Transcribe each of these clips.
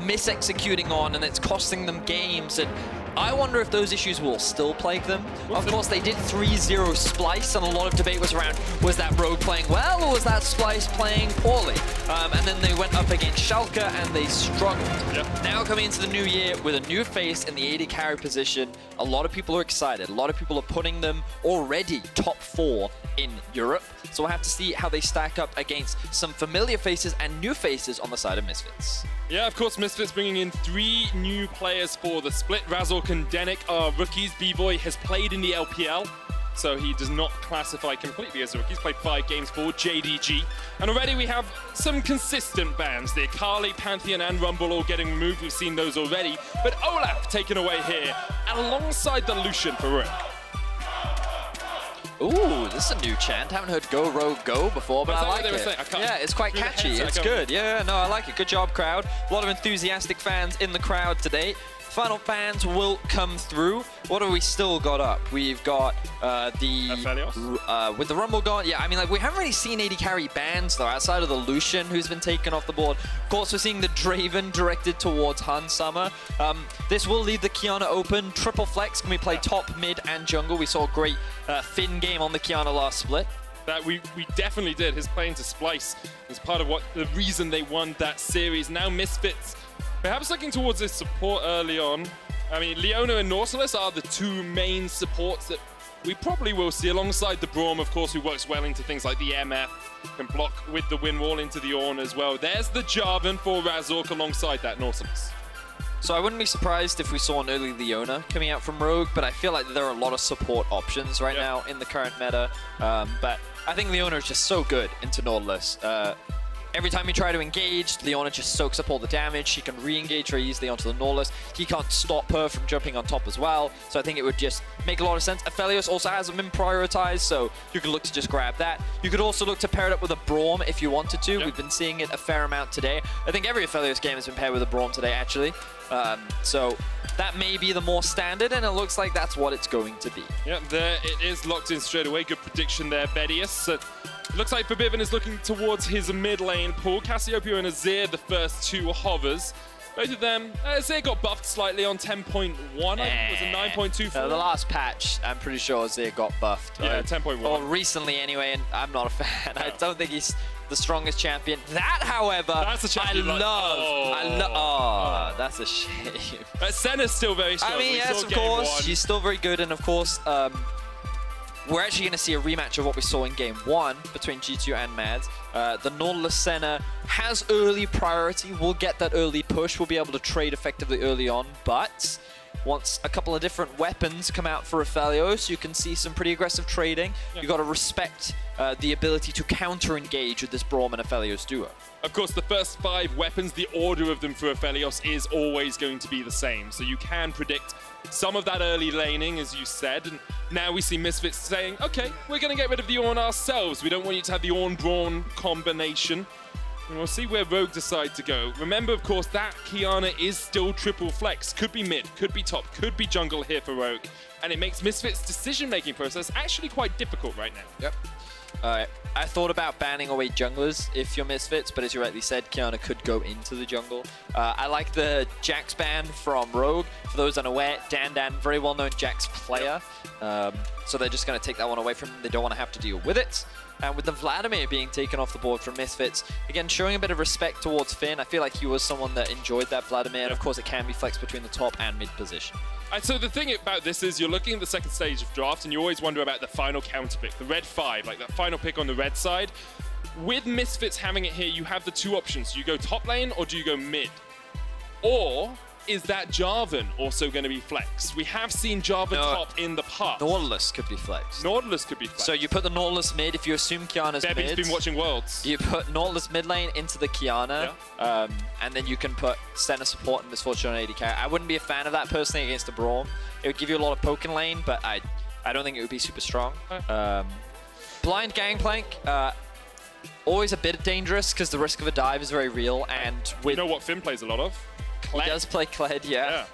mis-executing on, and it's costing them games. And I wonder if those issues will still plague them. Of course, they did 3-0 Splice, and a lot of debate was around, was that Rogue playing well, or was that Splice playing poorly? And then they went up against Schalke, and they struggled. Yep. Now coming into the new year with a new face in the AD carry position, a lot of people are excited. A lot of people are putting them already top 4 in Europe. So we'll have to see how they stack up against some familiar faces and new faces on the side of Misfits. Yeah, of course, Misfits bringing in 3 new players for the split. Razork and Denik are rookies. B-Boy has played in the LPL, so he does not classify completely as a rookie. He's played 5 games for JDG. And already we have some consistent bans. The Akali, Pantheon, and Rumble all getting removed. We've seen those already. But Olaf taken away here, alongside the Lucian for Rook. Ooh, this is a new chant. Haven't heard Go Rogue Go before, but I like it. Yeah, it's quite catchy. It's good. Yeah, no, I like it. Good job, crowd. A lot of enthusiastic fans in the crowd today. Final bans will come through. What have we still got up? We've got with the Rumble gone. Yeah, I mean, like, we haven't really seen AD carry bans though, outside of the Lucian, who's been taken off the board. Of course, we're seeing the Draven directed towards Hun Summer. This will leave the Qiyana open. Triple flex. Can we play top, mid, and jungle? We saw a great Finn game on the Qiyana last split. That we definitely did. His playing to Splice was part of the reason they won that series. Now Misfits, perhaps looking towards this support early on. I mean, Leona and Nautilus are the 2 main supports that we probably will see, alongside the Braum, of course, who works well into things like the MF, can block with the wind wall into the Ornn as well. There's the Jarvan for Razork alongside that Nautilus. So I wouldn't be surprised if we saw an early Leona coming out from Rogue, but I feel like there are a lot of support options right now in the current meta. But I think Leona is just so good into Nautilus. Every time you try to engage, Leona just soaks up all the damage. She can re-engage very easily onto the Nautilus. He can't stop her from jumping on top as well. So I think it would just make a lot of sense. Aphelios also hasn't been prioritized, so you can look to just grab that. You could also look to pair it up with a Braum if you wanted to. We've been seeing it a fair amount today. I think every Aphelios game has been paired with a Braum today, actually. So that may be the more standard, and it looks like that's what it's going to be. Yep, there it is, locked in straight away. Good prediction there, Bedius. Looks like Forbidden is looking towards his mid lane pool. Cassiopeia and Azir, the first 2 hovers. Both of them, Azir got buffed slightly on 10.1, I think it was a 9.24. The last patch, I'm pretty sure Azir got buffed. Yeah, 10.1. Or recently anyway, and I'm not a fan. No. I don't think he's the strongest champion. That, however, that's a champion I love. That's a shame. But Senna's still very strong. I mean, yes, of course. She's still very good, and of course, we're actually going to see a rematch of what we saw in Game 1 between G2 and Mads. The Nautilus Senna has early priority. We'll get that early push. We'll be able to trade effectively early on. But once a couple of different weapons come out for Aphelios, you can see some pretty aggressive trading. You've got to respect the ability to counter-engage with this Braum and Aphelios duo. Of course, the first 5 weapons, the order of them for Aphelios is always going to be the same. So you can predict some of that early laning, as you said, and now we see Misfits saying, okay, we're going to get rid of the Ornn ourselves. We don't want you to have the Ornn-Braum combination. And we'll see where Rogue decide to go. Remember, of course, that Qiyana is still triple flex. Could be mid, could be top, could be jungle here for Rogue. And it makes Misfits' decision-making process actually quite difficult right now. Yep. I thought about banning away junglers if you're Misfits, but as you rightly said, Qiyana could go into the jungle. I like the Jax ban from Rogue. For those unaware, Dan, very well-known Jax player. So they're just going to take that one away from him. They don't want to have to deal with it. And with the Vladimir being taken off the board from Misfits, again, showing a bit of respect towards Finn. I feel like he was someone that enjoyed that Vladimir, and of course it can be flexed between the top and mid position. So the thing about this is you're looking at the second stage of draft and you always wonder about the final counter pick, the red 5, like that final pick on the red side. With Misfits having it here, you have the 2 options. Do you go top lane or do you go mid? Or is that Jarvan also going to be flexed? We have seen Jarvan top in the past. Nautilus could be flexed. Nautilus could be flexed. So you put the Nautilus mid, if you assume Qiyana's mid. Bebby's been watching Worlds. You put Nautilus mid lane into the Qiyana, and then you can put Senna support and Misfortune on AD carry. I wouldn't be a fan of that personally against a Braum. It would give you a lot of poke in lane, but I don't think it would be super strong. Blind Gangplank, always a bit dangerous because the risk of a dive is very real. And with, you know what Finn plays a lot of? Kled. He does play Kled, yeah.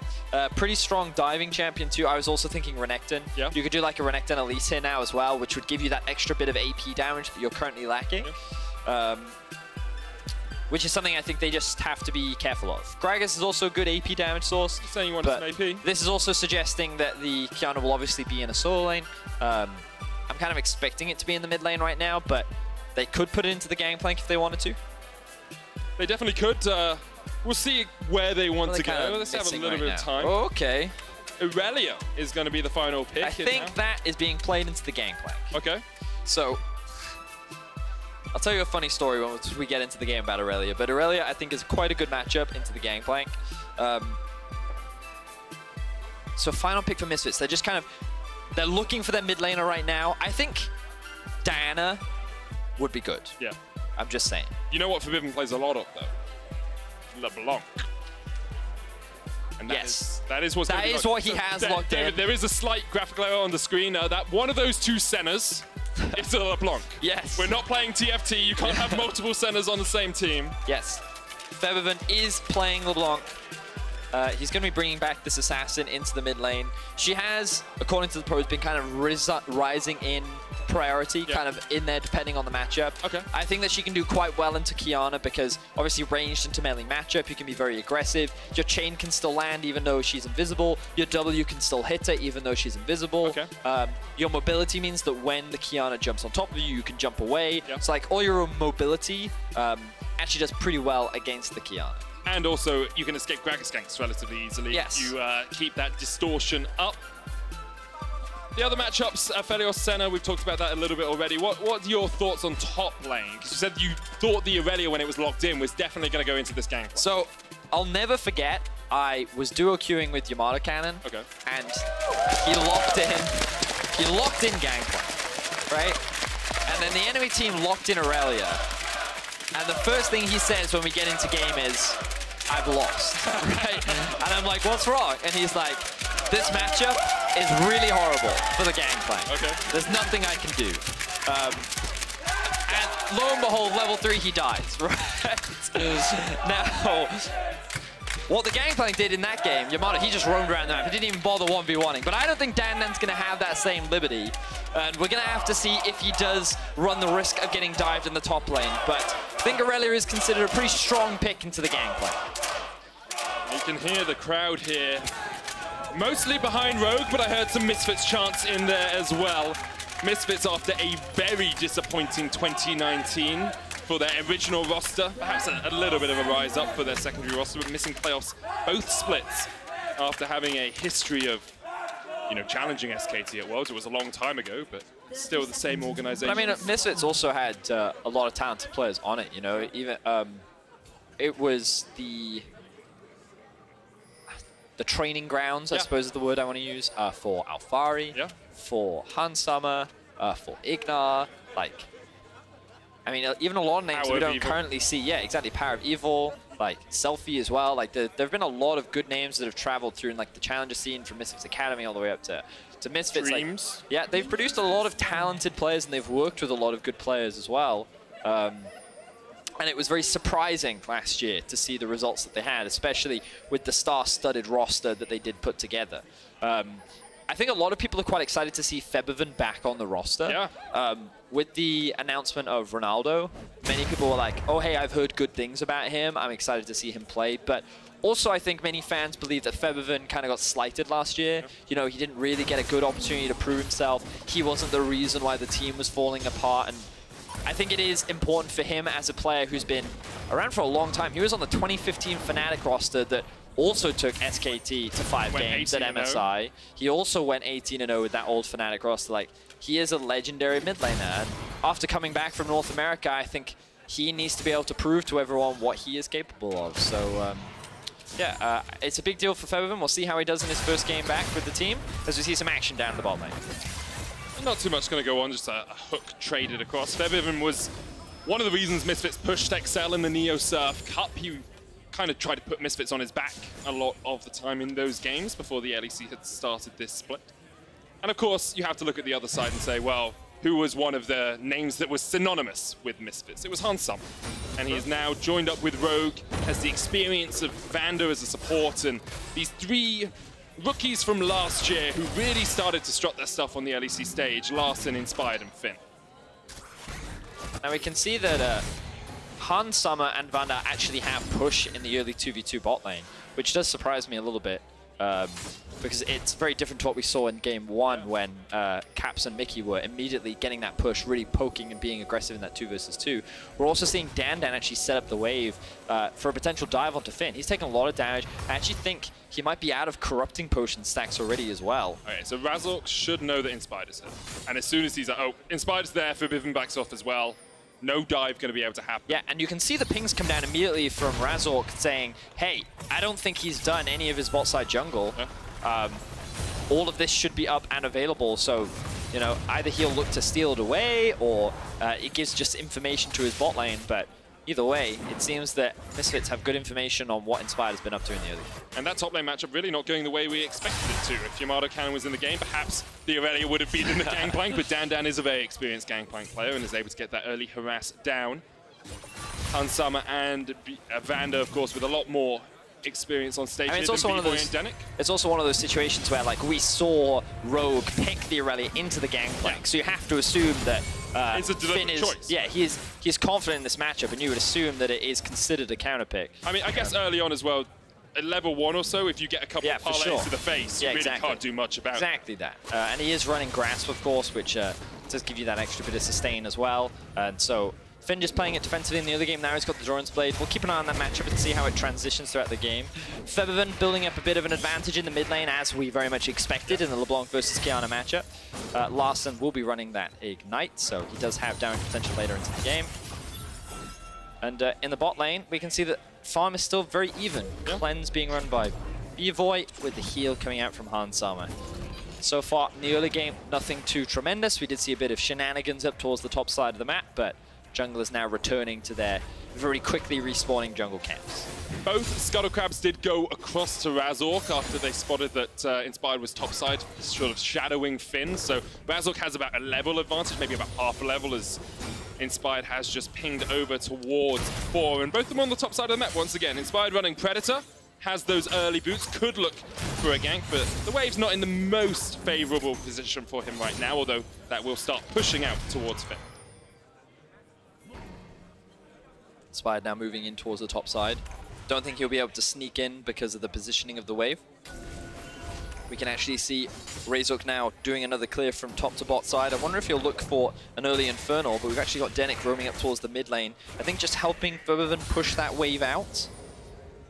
Pretty strong diving champion too. I was also thinking Renekton. Yeah. You could do like a Renekton Elise here now as well, which would give you that extra bit of AP damage that you're currently lacking. which is something I think they just have to be careful of. Gragas is also a good AP damage source. You're saying you want some AP? This is also suggesting that the Qiyana will obviously be in a solo lane. I'm kind of expecting it to be in the mid lane right now, but they could put it into the gangplank if they wanted to. They definitely could. We'll see where they want to go. Let's have a little bit of time. Oh, okay. Irelia is going to be the final pick. I think that is being played into the gangplank. Okay. So, I'll tell you a funny story once we get into the game about Irelia. But Irelia, I think, is quite a good matchup into the gangplank. So, final pick for Misfits. They're just kind of... They're looking for their mid laner right now. I think Diana would be good. Yeah. I'm just saying. You know what Forbidden plays a lot of, though? LeBlanc. And that is what he has locked in. There is a slight graphical error on the screen. That one of those two centers is a LeBlanc. Yes. We're not playing TFT. You can't have multiple centers on the same team. Yes. Febiven is playing LeBlanc. He's going to be bringing back this assassin into the mid lane. She has, according to the pros, been kind of rising in priority, kind of in there depending on the matchup. Okay. I think that she can do quite well into Qiyana because obviously ranged into melee matchup, you can be very aggressive. Your chain can still land even though she's invisible. Your W can still hit her even though she's invisible. Okay. Your mobility means that when the Qiyana jumps on top of you, you can jump away. Yep. So like all your mobility actually does pretty well against the Qiyana. And also, you can escape Gragas ganks relatively easily. Yes. You keep that distortion up. The other matchups, Aphelios, Senna, we've talked about that a little bit already. What are your thoughts on top lane? Because you said you thought the Irelia, when it was locked in, was definitely going to go into this gang. So, I'll never forget, I was duo queuing with Yamato Cannon. Okay. And he locked in Gangplank, right? And then the enemy team locked in Irelia. And the first thing he says when we get into game is, I've lost, right? And I'm like, what's wrong? And he's like, this matchup is really horrible for the Gangplank. Okay. There's nothing I can do. And lo and behold, level 3, he dies, right? Now, what the Gangplank did in that game, Yamato, he just roamed around the map. He didn't even bother 1v1ing. But I don't think Dandan's going to have that same liberty. And we're going to have to see if he does run the risk of getting dived in the top lane. But I think Irelia is considered a pretty strong pick into the Gangplank. You can hear the crowd here. Mostly behind Rogue, but I heard some Misfits chants in there as well. Misfits after a very disappointing 2019 for their original roster. Perhaps a little bit of a rise up for their secondary roster, but missing playoffs both splits after having a history of, you know, challenging SKT at Worlds. It was a long time ago, but still the same organization. But I mean, Misfits also had a lot of talented players on it, you know. Even it was the training grounds, I suppose is the word I want to use, for Alfari, for Hansama, for Ignar, like, I mean, even a lot of names that we don't currently see. Yeah, exactly, Power of Evil, like Selfie as well. Like, there have been a lot of good names that have traveled through in like the challenger scene from Misfits Academy all the way up to Misfits. Dreams. Like, yeah, they've produced a lot of talented players and they've worked with a lot of good players as well. And it was very surprising last year to see the results that they had, especially with the star-studded roster that they did put together. I think a lot of people are quite excited to see Febiven back on the roster. Yeah. With the announcement of Ronaldo, many people were like, oh, hey, I've heard good things about him. I'm excited to see him play. But also, I think many fans believe that Febiven kind of got slighted last year. Yeah. You know, he didn't really get a good opportunity to prove himself. He wasn't the reason why the team was falling apart. And I think it is important for him as a player who's been around for a long time. He was on the 2015 Fnatic roster that also took SKT to 5 games at MSI. He also went 18-0 with that old Fnatic roster. Like, he is a legendary mid laner. And after coming back from North America, I think he needs to be able to prove to everyone what he is capable of. So, yeah, it's a big deal for Febiven. We'll see how he does in his first game back with the team as we see some action down the bot lane. Not too much going to go on, just a hook traded across. Febiven was one of the reasons Misfits pushed Excel in the Neo Surf Cup. He kind of tried to put Misfits on his back a lot of the time in those games before the LEC had started this split. And of course, you have to look at the other side and say, well, who was one of the names that was synonymous with Misfits? It was Hansama. And he is now joined up with Rogue, has the experience of Vander as a support, and these 3 rookies from last year who really started to strut their stuff on the LEC stage, Larson, Inspired, and Finn. Now we can see that Hans Summer and Vanda actually have push in the early 2v2 bot lane, which does surprise me a little bit. Because it's very different to what we saw in game 1 when Caps and Mickey were immediately getting that push, really poking and being aggressive in that 2 versus 2. We're also seeing Dan actually set up the wave for a potential dive onto Finn. He's taken a lot of damage. I actually think he might be out of corrupting potion stacks already as well. Okay, so Razork should know that Inspired is here. And as soon as he's like, oh, Inspired's there, Forbidden backs off as well. No dive going to be able to happen. Yeah, and you can see the pings come down immediately from Razork saying, hey, I don't think he's done any of his bot side jungle. Yeah. All of this should be up and available, so, you know, either he'll look to steal it away or it gives just information to his bot lane, but either way, it seems that Misfits have good information on what Inspired has been up to in the early game. And that top lane matchup really not going the way we expected it to. If Yamato Cannon was in the game, perhaps the Aurelia would have beaten the Gangplank, but Dan is a very experienced Gangplank player and is able to get that early harass down. Hans Summer and Vanda, of course, with a lot more experience on stage. I mean, it's also one of those situations where, like, we saw Rogue pick the Aurelia into the Gangplank, yeah. So you have to assume that it's a deliberate choice. Yeah, he's confident in this matchup, and you would assume that it is considered a counter pick. I mean, I guess early on as well, at level 1 or so, if you get a couple of parlays to the face, you really can't do much about it. Exactly that. And he is running Grasp, of course, which does give you that extra bit of sustain as well. And so Finn just playing it defensively in the other game. Now he's got the Doran's Blade. We'll keep an eye on that matchup and see how it transitions throughout the game. Febiven building up a bit of an advantage in the mid lane, as we very much expected in the LeBlanc versus Kiana matchup. Larson will be running that Ignite, so he does have damage potential later into the game. And in the bot lane, we can see that farm is still very even. Yeah. Cleanse being run by B-Voy with the heal coming out from Hans Summer. So far in the early game, nothing too tremendous. We did see a bit of shenanigans up towards the top side of the map, but junglers now returning to their very quickly respawning jungle camps. Both Scuttle Crabs did go across to Razork after they spotted that Inspired was topside, sort of shadowing Finn. So Razork has about a level advantage, maybe about half a level, as Inspired has just pinged over towards 4. And both of them on the top side of the map once again. Inspired running Predator, has those early boots, could look for a gank, but the wave's not in the most favorable position for him right now, although that will start pushing out towards Finn. Inspired now moving in towards the top side. Don't think he'll be able to sneak in because of the positioning of the wave. We can actually see Razork now doing another clear from top to bot side. I wonder if he'll look for an early Infernal, but we've actually got Denick roaming up towards the mid lane. I think just helping Fobiven push that wave out.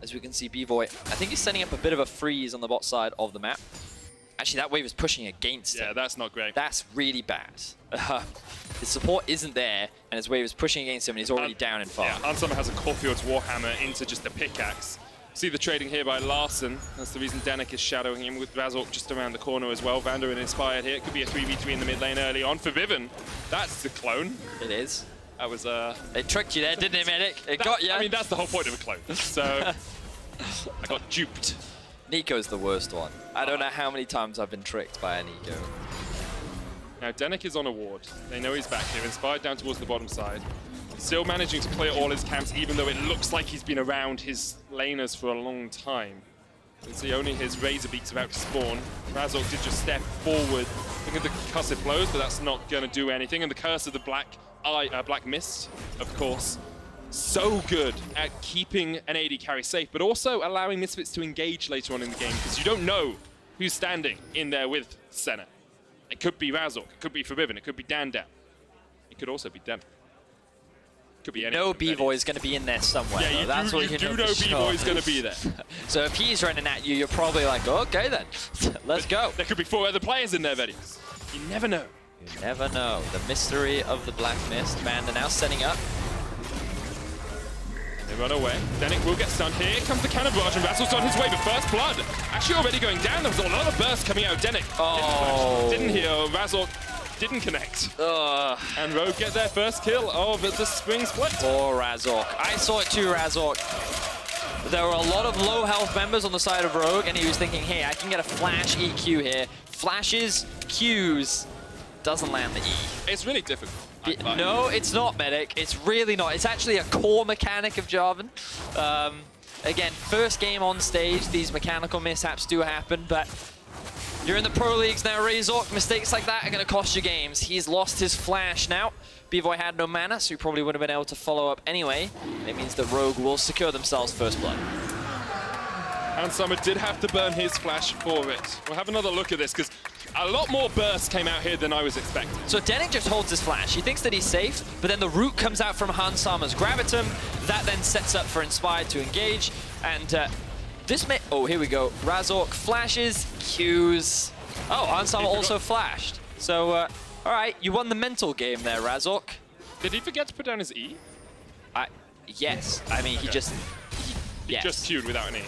As we can see, B-Voy, I think he's setting up a bit of a freeze on the bot side of the map. Actually, that wave is pushing against him. Yeah, that's not great. That's really bad. His support isn't there, and his wave is pushing against him, and he's already down in farm. Yeah, Hans Summer has a Caulfield's Warhammer into just a pickaxe. See the trading here by Larson. That's the reason Denick is shadowing him with Razork just around the corner as well. Vanda and Inspired here. It could be a 3v3 in the mid lane early on. Forbidden, that's the clone. It is. That was They tricked you there, didn't it, Medic? It got you. I mean, that's the whole point of a clone. So I got duped. Nico's the worst one. I don't know how many times I've been tricked by a Nico. Now, Denick is on a ward. They know he's back here. Inspired down towards the bottom side. Still managing to clear all his camps, even though it looks like he's been around his laners for a long time. You can see only his Razor Beak's about to spawn. Razork did just step forward. Look at the Concussive Blows, but that's not going to do anything. And the Curse of the Black Mist, of course. So good at keeping an AD carry safe, but also allowing Misfits to engage later on in the game, because you don't know who's standing in there with Senna. It could be Razork, it could be Forbidden, it could be Dan. It could also be Denick. Could be any. No, B-Voy is going to be in there somewhere. Yeah, you that's what you do know B-Voy is going to be there. So if he's running at you, you're probably like, okay then, let's go. There could be 4 other players in there, Vedius. You never know. You never know. The mystery of the Black Mist. Vanda now setting up. They run away. Denick will get stunned. Here comes the cannon barrage, and Razork's on his way, but first blood. Actually already going down. There was a lot of burst coming out. Denick didn't hear. Razork didn't connect. And Rogue get their first kill of the spring split. Poor Razork. I saw it too, Razork. There were a lot of low health members on the side of Rogue, and he was thinking, hey, I can get a flash EQ here. Flashes, Qs, doesn't land the E. It's really difficult. No, it's not, Medic. It's really not. It's actually a core mechanic of Jarvan. Again, first game on stage, these mechanical mishaps do happen, but You're in the pro leagues now, Razork. Mistakes like that are going to cost you games. He's lost his flash now. B-Boy had no mana, so he probably would have been able to follow up anyway. It means that Rogue will secure themselves first blood. And Summer did have to burn his flash for it. We'll have another look at this, because a lot more bursts came out here than I was expecting. So Denik just holds his flash. He thinks that he's safe, but then the root comes out from Hansama's Gravitum. That then sets up for Inspired to engage. And this may... Oh, here we go. Razork flashes, Qs. Oh, Hansama also flashed. So, all right, you won the mental game there, Razork. Did he forget to put down his E? Yes. I mean, okay. He just Q'd without an E.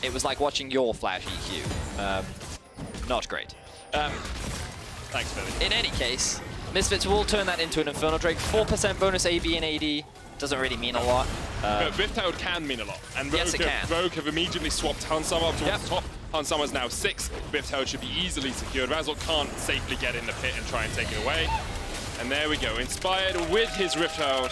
It was like watching your flash EQ. Not great. Thanks, Billy. In any case, Misfits will turn that into an Infernal Drake. 4% bonus AB and AD doesn't really mean a lot. But Rifthold can mean a lot. And yes, it can. Rogue have immediately swapped Hansama up towards the top. Hansama's now 6. Rifthold should be easily secured. Razork can't safely get in the pit and try and take it away. And there we go. Inspired with his Rifthold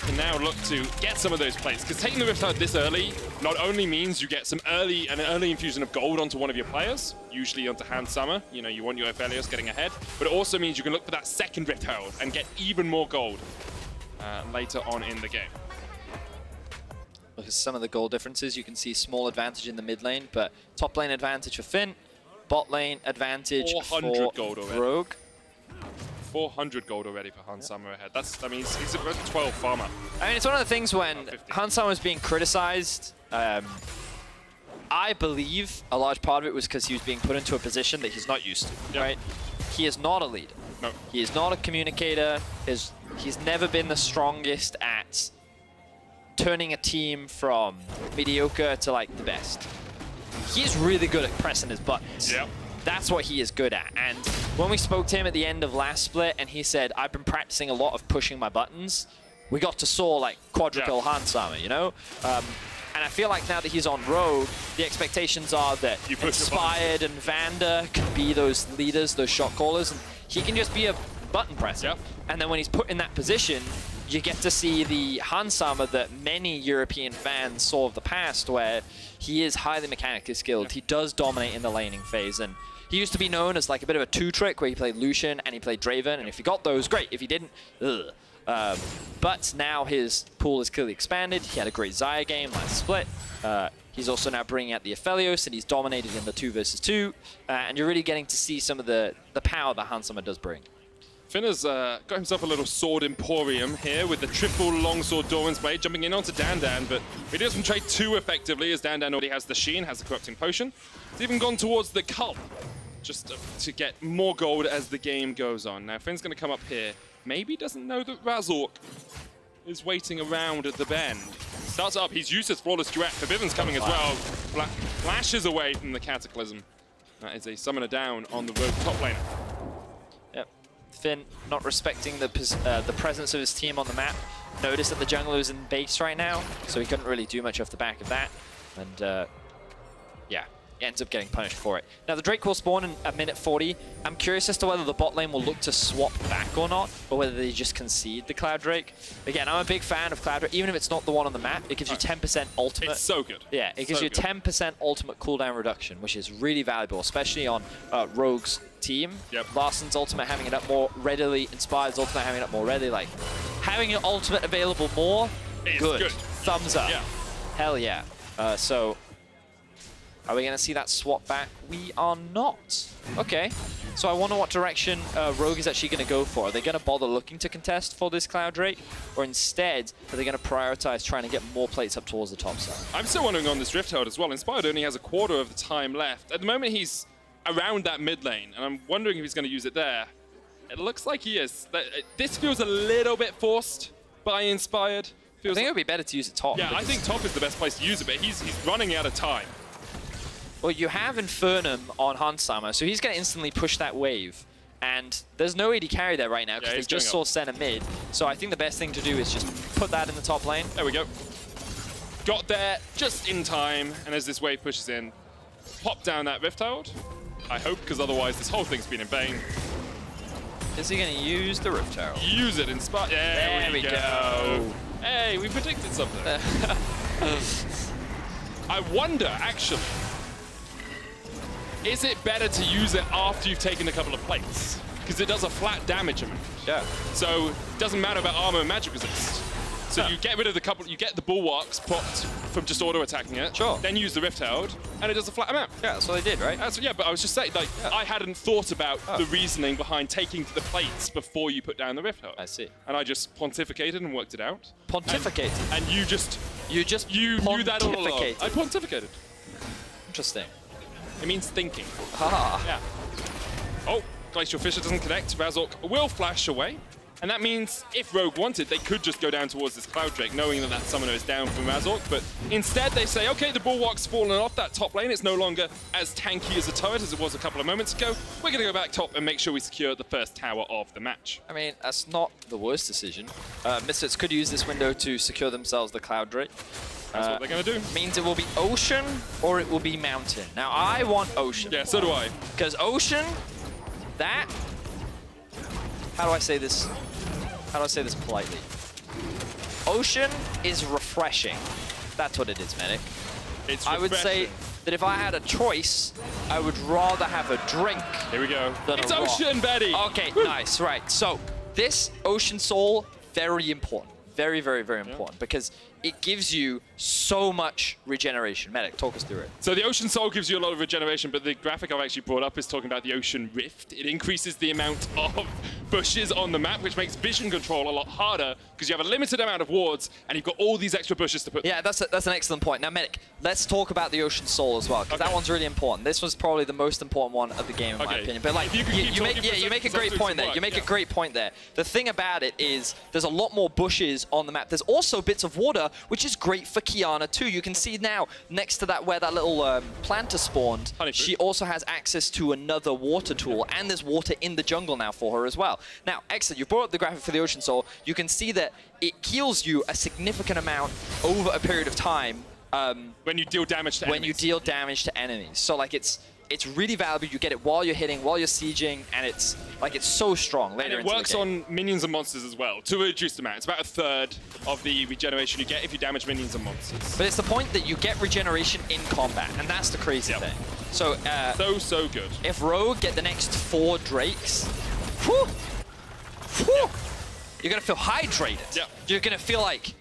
can now look to get some of those plates. Because taking the Rifthold this early not only means you get an early infusion of gold onto one of your players, usually onto Hansama. You know, you want your Aphelios getting ahead. But it also means you can look for that second Rifthold and get even more gold later on in the game. Look at some of the goal differences. You can see small advantage in the mid lane, but top lane advantage for Finn, bot lane advantage for gold already. Rogue. 400 gold already for Hansama ahead. That's, I mean, he's a 12 farmer. I mean, it's one of the things when Hansama is being criticized. I believe a large part of it was because he was being put into a position that he's not used to, right? He is not a leader. No. He is not a communicator. He's never been the strongest at turning a team from mediocre to like the best. He's really good at pressing his buttons. Yep. That's what he is good at. And when we spoke to him at the end of last split and he said, I've been practicing a lot of pushing my buttons, we got to saw like quadruple Hansama, you know? And I feel like now that he's on Rogue, the expectations are that Inspired and Vander can be those leaders, those shot callers, and he can just be a button presser. Yep. And then when he's put in that position, you get to see the Hansama that many European fans saw of the past, where he is highly mechanically skilled. Yep. He does dominate in the laning phase, and he used to be known as like a bit of a two-trick where he played Lucian and he played Draven, and if he got those, great. If he didn't, ugh. But now his pool is clearly expanded. He had a great Xayah game last split. He's also now bringing out the Aphelios, and he's dominated in the 2 versus 2. And you're really getting to see some of the power that Hansama does bring. Finn has got himself a little sword emporium here with the triple longsword Doran's Blade jumping in onto Dandan, but he doesn't trade too effectively as Dandan already has the Sheen, has the Corrupting Potion. He's even gone towards the Cup just to get more gold as the game goes on. Now Finn's going to come up here. Maybe doesn't know that Razork is waiting around at the bend. Starts up, he's used his Flawless Duet. Forbiven's coming as well. Flashes away from the Cataclysm. That is a summoner down on the Rogue top laner. Yep. Finn not respecting the presence of his team on the map. Notice that the jungler is in base right now, so he couldn't really do much off the back of that. And yeah, he ends up getting punished for it. Now the Drake will spawn in at minute 40. I'm curious as to whether the bot lane will look to swap back or not, or whether they just concede the Cloud Drake. Again, I'm a big fan of Cloud Drake. Even if it's not the one on the map, it gives you 10% ultimate. It's so good. Yeah, it gives you 10% ultimate cooldown reduction, which is really valuable, especially on Rogue's team. Yep. Larson's ultimate having it up more readily, Inspired's ultimate having it up more readily. Like, having your ultimate available more, good. Thumbs up. Yeah. Hell yeah. So, are we going to see that swap back? We are not. Okay. So I wonder what direction Rogue is actually going to go for. Are they going to bother looking to contest for this Cloud Drake? Or instead, are they going to prioritize trying to get more plates up towards the top side? I'm still wondering on this Rifthold as well. Inspired only has a quarter of the time left. At the moment, he's around that mid lane, and I'm wondering if he's going to use it there. It looks like he is. This feels a little bit forced by Inspired. I think it would be better to use it top. Yeah, I think top is the best place to use it, but he's running out of time. Well, you have Infernum on Hansama, so he's going to instantly push that wave. And there's no AD carry there right now because they just saw center mid. So I think the best thing to do is just put that in the top lane. There we go. Got there just in time, and as this wave pushes in, pop down that Rifthold. I hope, because otherwise this whole thing's been in vain. Is he going to use the Rifthold? Use it, Inspire. There we go. Hey, we predicted something. I wonder, actually, is it better to use it after you've taken a couple of plates? Because it does a flat damage amount. Yeah. So it doesn't matter about armor and magic resist. So you get rid of the couple, you get the bulwarks popped from just auto attacking it. Sure. Then use the Rift Herald, and it does a flat amount. Yeah, that's what they did, right? Yeah, but I was just saying, like, I hadn't thought about the reasoning behind taking the plates before you put down the Rift Herald. I see. And I just pontificated and worked it out. Pontificated. And you knew that all along. I pontificated. Interesting. It means thinking. Ah. Yeah. Oh, Glacial Fissure doesn't connect. Razork will flash away. And that means if Rogue wanted, they could just go down towards this Cloud Drake, knowing that that summoner is down from Razork. But instead, they say, okay, the Bulwark's fallen off that top lane. It's no longer as tanky as a turret as it was a couple of moments ago. We're going to go back top and make sure we secure the first tower of the match. I mean, that's not the worst decision. Misfits could use this window to secure themselves the Cloud Drake. That's what they're going to do. Means it will be Ocean or it will be Mountain. Now, I want Ocean. Yeah, so do I. Because Ocean, that... How do I say this? How do I say this politely? Ocean is refreshing. That's what it is, Medic. It's I would say that if I had a choice, I would rather have a drink. Here we go. Than It's a rock. Ocean, Betty. Okay, nice, right. So this Ocean Soul, very important. Very, very, very important because it gives you so much regeneration. Medic, talk us through it. So the Ocean Soul gives you a lot of regeneration, but the graphic I've actually brought up is talking about the Ocean Rift. It increases the amount of bushes on the map, which makes vision control a lot harder because you have a limited amount of wards and you've got all these extra bushes to put. Yeah, that's an excellent point. Now, Medic, let's talk about the Ocean Soul as well because that one's really important. This was probably the most important one of the game in my opinion. But like, you make a great point there. You make a great point there. The thing about it is there's a lot more bushes on the map. There's also bits of water, which is great for Kiana too. You can see now next to that where that little planter spawned, she also has access to another water tool, and there's water in the jungle now for her as well. Now, excellent. You brought up the graphic for the Ocean Soul. You can see that it heals you a significant amount over a period of time. When you deal damage to enemies. When you deal damage to enemies. So like it's really valuable. You get it while you're hitting, while you're sieging, and it's so strong later and it works on minions and monsters as well, to a reduced amount. It's about a third of the regeneration you get if you damage minions and monsters. But it's the point that you get regeneration in combat, and that's the crazy thing. So, so good. If Rogue get the next 4 Drakes, whew, you're gonna feel hydrated. Yeah. You're gonna feel like,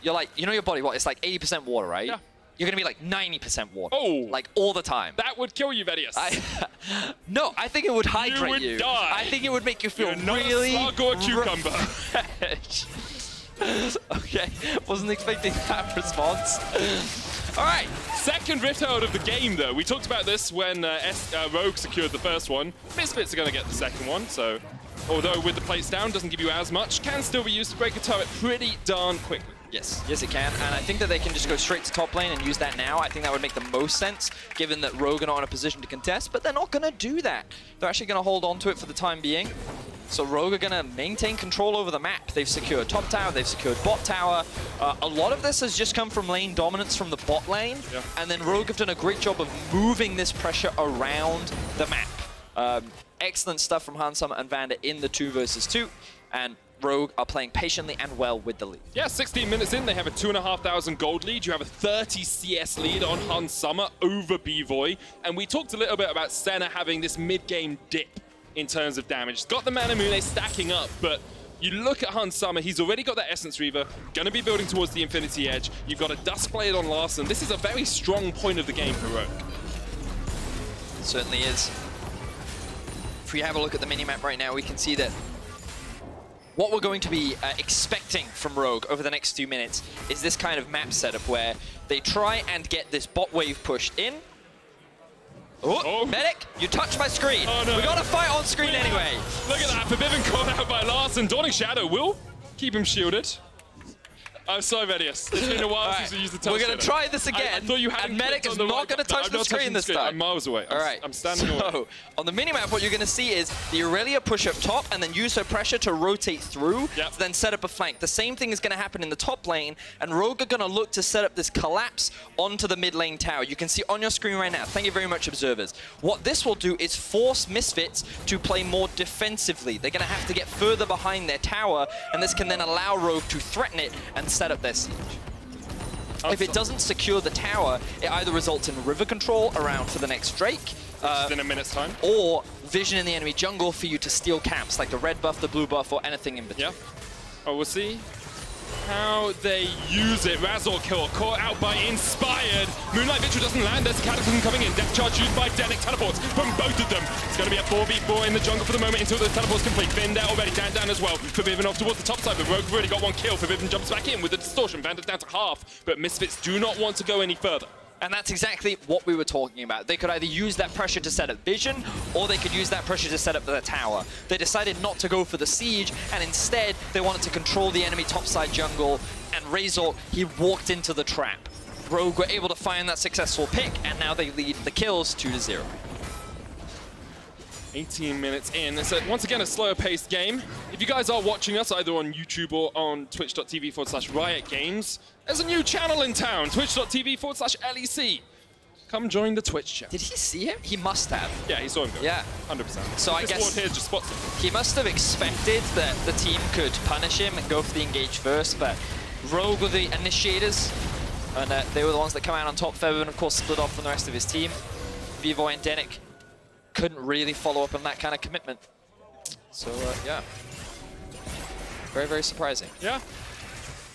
you know your body, what? It's like 80% water, right? Yeah. You're gonna be like 90% water. Oh. Like all the time. That would kill you, Vedius. No, I think it would hydrate you. You would die. I think it would make you feel You're not really a slug or a cucumber. refreshed. Okay, wasn't expecting that response. All right. Second Rift Herald of the game, though. We talked about this when Rogue secured the first one. Misfits are going to get the second one, so although with the plates down, doesn't give you as much, can still be used to break a turret pretty darn quickly. Yes, it can, and I think that they can just go straight to top lane and use that now. I think that would make the most sense, given that Rogue are not in a position to contest, but they're not going to do that. They're actually going to hold on to it for the time being. So Rogue are going to maintain control over the map. They've secured top tower, they've secured bot tower. A lot of this has just come from lane dominance from the bot lane, and then Rogue have done a great job of moving this pressure around the map. Excellent stuff from Hansama and Vander in the 2 versus 2, and Rogue are playing patiently and well with the lead. Yeah, 16 minutes in, they have a 2,500 gold lead. You have a 30 CS lead on Hansama over B-Voy. And we talked a little bit about Senna having this mid-game dip in terms of damage. He's got the Manamune stacking up, but you look at Hansama, he's already got that Essence Reaver, going to be building towards the Infinity Edge. You've got a Duskblade on Larson. This is a very strong point of the game for Rogue. It certainly is. If we have a look at the minimap right now, we can see that what we're going to be expecting from Rogue over the next few minutes is this kind of map setup where they try and get this bot wave pushed in. Oh, Medic, you touched my screen. Oh, no. We got to fight on screen anyway. Look at that, Forbidden caught out by Larson. Dawning Shadow will keep him shielded. I'm sorry, Vedius. It's been a while since we used the touch. We're going to try this again, I thought you and Medic is not going to touch the screen this time. I'm miles away. All right. I'm standing away. On the minimap, what you're going to see is the Aurelia push up top and then use her pressure to rotate through to then set up a flank. The same thing is going to happen in the top lane, and Rogue are going to look to set up this collapse onto the mid lane tower. You can see on your screen right now. Thank you very much, observers. What this will do is force Misfits to play more defensively. They're going to have to get further behind their tower, and this can then allow Rogue to threaten it and set up their siege. If it doesn't secure the tower, it either results in river control around for the next Drake, which is in a minute's time, or vision in the enemy jungle for you to steal camps, like the red buff, the blue buff, or anything in between. Yeah. Oh, we'll see how they use it. Razor kill caught out by Inspired. Moonlight Vigil doesn't land. There's a Cataclysm coming in. Death charge used by Denic. Teleports from both of them. It's going to be a 4v4 in the jungle for the moment until the teleport's complete. Finn there already. down as well. Forbidden off towards the top side, but Rogue already got one kill. Forbidden jumps back in with the distortion. Vanda's down to half, but Misfits do not want to go any further. And that's exactly what we were talking about. They could either use that pressure to set up vision, or they could use that pressure to set up the tower. They decided not to go for the siege, and instead they wanted to control the enemy topside jungle, and Razor, he walked into the trap. Rogue were able to find that successful pick, and now they lead the kills 2-0. 18 minutes in. It's once again a slower paced game. If you guys are watching us either on YouTube or on twitch.tv/Riot Games, there's a new channel in town, twitch.tv/LEC. Come join the Twitch chat. Did he see him? He must have. Yeah, he saw him go. Yeah. 100%. So I guess here just spots him. He must have expected that the team could punish him and go for the engage first, but Rogue were the initiators, and they were the ones that come out on top. Featherman, of course, split off from the rest of his team. B-Boy and Denic couldn't really follow up on that kind of commitment. So, yeah. Very, very surprising. Yeah.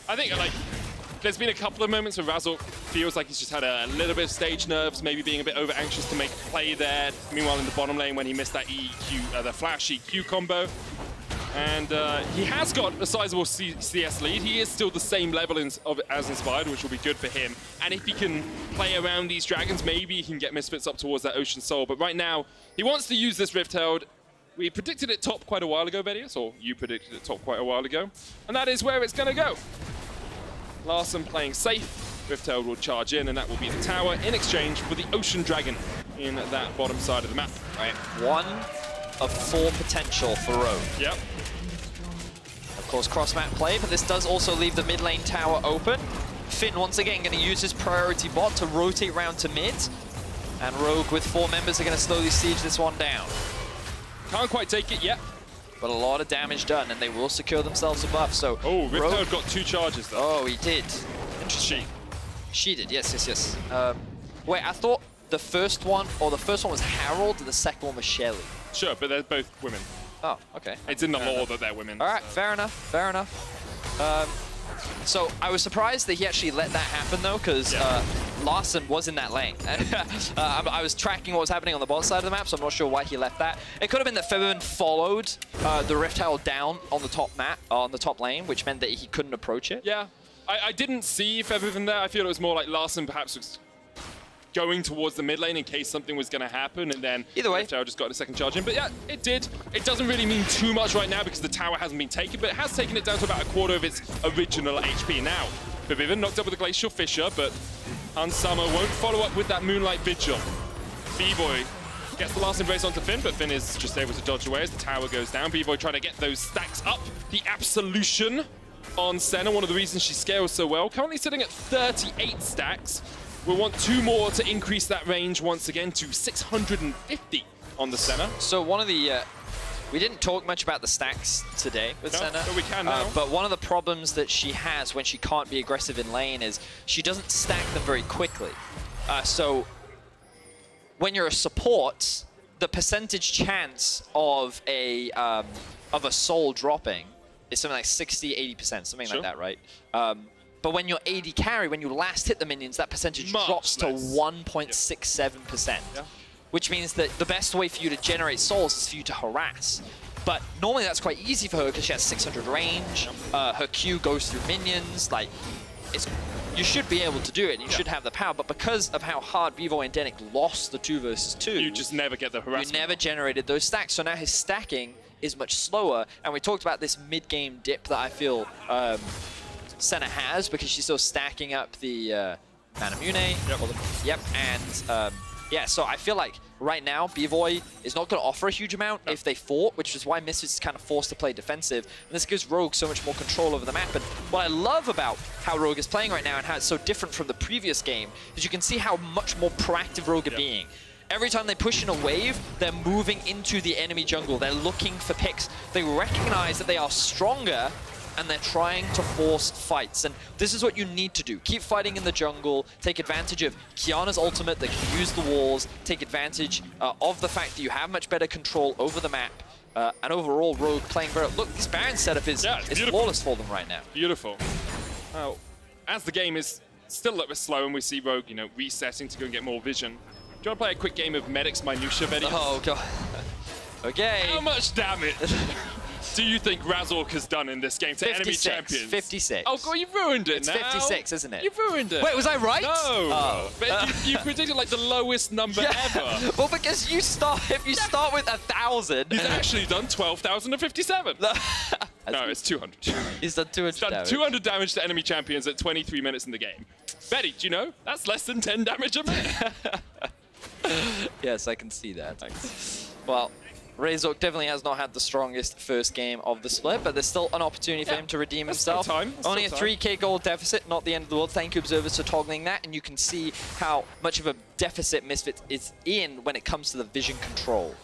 I think, like, there's been a couple of moments where Razor feels like he's just had a little bit of stage nerves, maybe being a bit over anxious to make a play there. Meanwhile, in the bottom lane, when he missed that EQ, the flash EQ combo. And he has got a sizable CS lead. He is still the same level as Inspired, which will be good for him. And if he can play around these dragons, maybe he can get Misfits up towards that Ocean Soul. But right now, he wants to use this Rift Herald. We predicted it top quite a while ago, Vedius, or you predicted it top quite a while ago. And that is where it's going to go. Larson playing safe. Rift Herald will charge in, and that will be the tower in exchange for the Ocean Dragon in that bottom side of the map. Right, 1 of 4 potential for Rogue. Yep. Of course, cross-map play, but this does also leave the mid lane tower open. Finn, once again, going to use his priority bot to rotate round to mid. And Rogue, with 4 members, are going to slowly siege this one down. Can't quite take it yet. But a lot of damage done, and they will secure themselves a buff. So, oh, Rift Herald got 2 charges, though. Oh, he did. Interesting. She did, yes. Wait, I thought the first one was Harold, and the second one was Shelly. Sure, but they're both women. Oh, okay. It's in the lore that they're women. All right, so. Fair enough. So I was surprised that he actually let that happen, though, because Larson was in that lane. I was tracking what was happening on the bottom side of the map, so I'm not sure why he left that. It could have been that Featherman followed the Rift Herald down on the top map, on the top lane, which meant that he couldn't approach it. Yeah, I didn't see Featherman there. I feel it was more like Larson perhaps was going towards the mid lane in case something was going to happen, and then either way, Rift Herald just got a second charge in. But yeah, it did. It doesn't really mean too much right now because the tower hasn't been taken, but it has taken it down to about a quarter of its original HP now. Forbidden knocked up with a Glacial Fissure, but Unsummer won't follow up with that Moonlight Vigil. B-Boy gets the last embrace onto Finn, but Finn is just able to dodge away as the tower goes down. B-Boy trying to get those stacks up. The Absolution on Senna, one of the reasons she scales so well. Currently sitting at 38 stacks. We'll want 2 more to increase that range once again to 650 on the Senna. So one of the, we didn't talk much about the stacks today with Senna. But we can now. But one of the problems that she has when she can't be aggressive in lane is she doesn't stack them very quickly. So when you're a support, the percentage chance of a soul dropping is something like 60–80%, something like that, right? But when you're AD carry, when you last hit the minions, that percentage drops to 1.67%. Yeah. Which means that the best way for you to generate souls is for you to harass. But normally that's quite easy for her because she has 600 range, her Q goes through minions, like, you should be able to do it, and you should have the power, but because of how hard B-Boy and Denic lost the 2 versus 2, you just never get the harassment. You never generated those stacks, so now his stacking is much slower, and we talked about this mid-game dip that I feel Senna has because she's still stacking up the Manamune. Yep. And yeah, so I feel like right now B-Boy is not going to offer a huge amount if they fought, which is why Misfits is kind of forced to play defensive. And this gives Rogue so much more control over the map. And what I love about how Rogue is playing right now and how it's so different from the previous game is you can see how much more proactive Rogue are being. Every time they push in a wave, they're moving into the enemy jungle. They're looking for picks. They recognize that they are stronger and they're trying to force fights. And this is what you need to do. Keep fighting in the jungle, take advantage of Qiyana's ultimate that can use the walls, take advantage of the fact that you have much better control over the map. And overall, Rogue playing very... Look, this Baron setup is flawless for them right now. Beautiful. As the game is still a little bit slow and we see Rogue, you know, resetting to go and get more vision, do you want to play a quick game of Medic's Minutia, Betty? Oh, God. Okay. How much damage do you think Razork has done in this game to enemy champions? 56. Oh, God, you've ruined it it's now. It's 56, isn't it? You've ruined it. Wait, was I right? No. Oh. But you predicted like the lowest number ever. Well, because if you start with 1,000. He's actually done 12,057. No, it's 200. He's done 200 damage. 200 damage to enemy champions at 23 minutes in the game. Betty, do you know? That's less than 10 damage a minute. Yes, I can see that. Thanks. Well, Razork definitely has not had the strongest first game of the split, but there's still an opportunity for him to redeem himself. Only a 3k gold deficit, not the end of the world. Thank you, observers, for toggling that, and you can see how much of a deficit Misfits is in when it comes to the vision control.